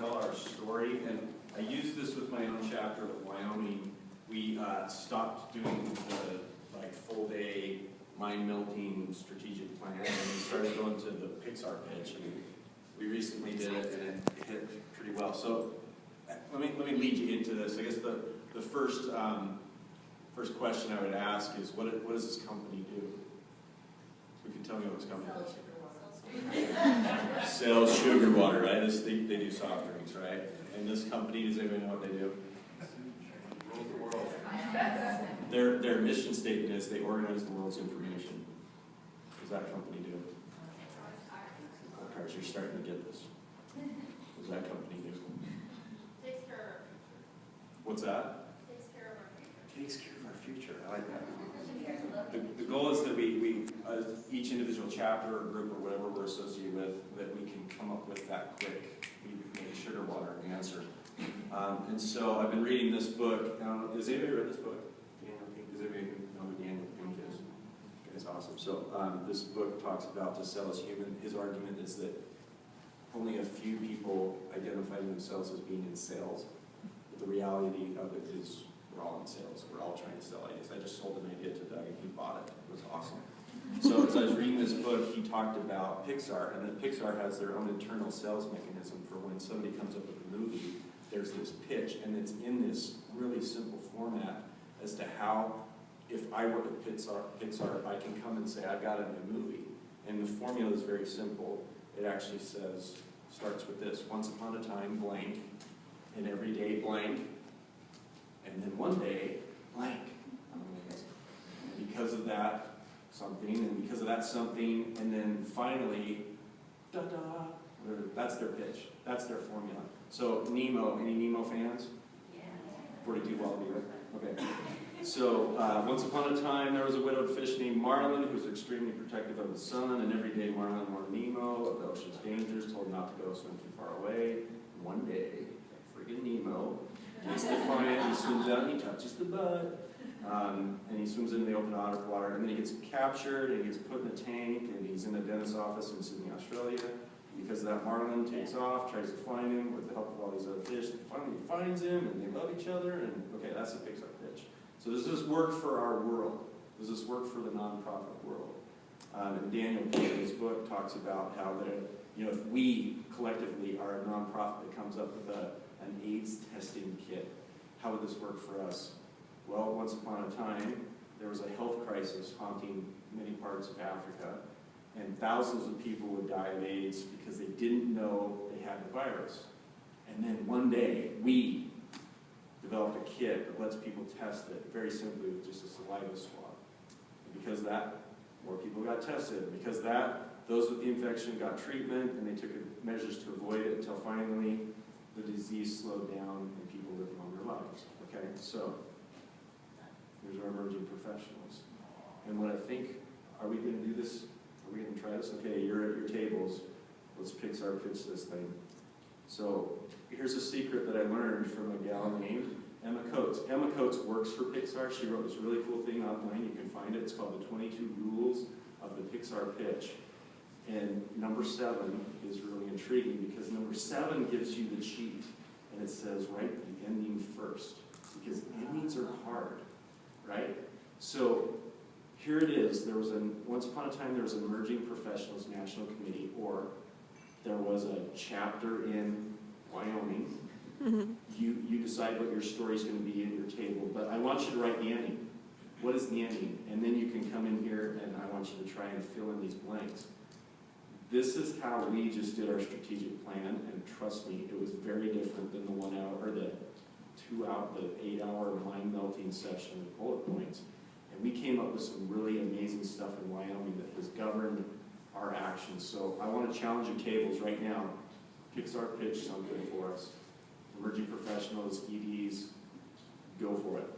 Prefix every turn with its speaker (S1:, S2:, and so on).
S1: tell our story, and I used this with my own chapter of Wyoming. We stopped doing the full day mind-melting strategic plan, and we started going to the Pixar pitch. And we recently did it, and it hit pretty well. So let me lead you into this. I guess the first question I would ask is, what does this company do? Who can tell me what this company does? Sells sugar water, right? They do soft drinks, right? And this company, does anybody know what they do? Rule the world. Their mission statement is they organize the world's information. What does that company do? Cars, you're starting to get this. What does that company do?
S2: Takes care of our future.
S1: What's that?
S2: Takes care of our future.
S1: Takes care of our future. I like that. The goal is that we each individual chapter or group or whatever we're associated with, that we can come up with that quick, we make a sugar water answer. And so I've been reading this book. Has anybody read this book? Does anybody know who Daniel Pink is? It's awesome. So this book talks about to sell as human. His argument is that only a few people identify themselves as being in sales. But the reality of it is we're all in sales. We're all trying to sell ideas. I just sold an idea to Doug and he bought it. It was awesome. So as I was reading this book, he talked about Pixar, and that Pixar has their own internal sales mechanism for when somebody comes up with a movie, there's this pitch, and it's in this really simple format as to how, if I work at Pixar, I can come and say, I've got a new movie. And the formula is very simple. It actually starts with this: once upon a time, blank, and every day, blank, and then one day, blank. And because of that, something, and because of that, something, and then finally, da-da. That's their pitch. That's their formula. So Nemo, any Nemo fans? Yeah. 42 Wallaby, right? Okay. So once upon a time, there was a widowed fish named Marlin who was extremely protective of the sun, and every day Marlin warned Nemo of the ocean's dangers, told him not to go swim too far away. One day, friggin' Nemo gets defiant, he swims out and he touches the butt. And he swims into the open water, and then he gets captured, and he gets put in a tank, and he's in the dentist's office in Sydney, Australia. Because of that, Marlin takes off, tries to find him with the help of all these other fish. Finally, he finds him, and they love each other, and okay, that's a Pixar pitch. So does this work for our world? Does this work for the nonprofit world? And Daniel in his book talks about how if we collectively are a nonprofit that comes up with an AIDS testing kit, how would this work for us? Well, once upon a time, there was a health crisis haunting many parts of Africa, and thousands of people would die of AIDS because they didn't know they had the virus. And then one day, we developed a kit that lets people test it very simply with just a saliva swab. And because of that, more people got tested. Because of that, those with the infection got treatment, and they took measures to avoid it until finally the disease slowed down and people lived longer lives. Okay, so here's our emerging professionals. And what I think, are we going to do this? Are we going to try this? Okay, you're at your tables. Let's Pixar pitch this thing. So here's a secret that I learned from a gal named Emma Coates. Emma Coates works for Pixar. She wrote this really cool thing online. You can find it. It's called the 22 Rules of the Pixar Pitch. And number 7 is really intriguing because number 7 gives you the cheat. And it says, write the ending first. Because endings are hard, right? So here it is. Once upon a time, there was an Emerging Professionals National Committee, or there was a chapter in Wyoming. Mm-hmm. You decide what your story is going to be in your table, but I want you to write the ending. What is the ending? And then you can come in here, and I want you to try and fill in these blanks. This is how we just did our strategic plan, and trust me, it was very different than the 1 hour, or the 8-hour mind-melting session with bullet points. And we came up with some really amazing stuff in Wyoming that has governed our actions. So I want to challenge your tables right now. Pixar pitch something for us. Emerging professionals, EDs, go for it.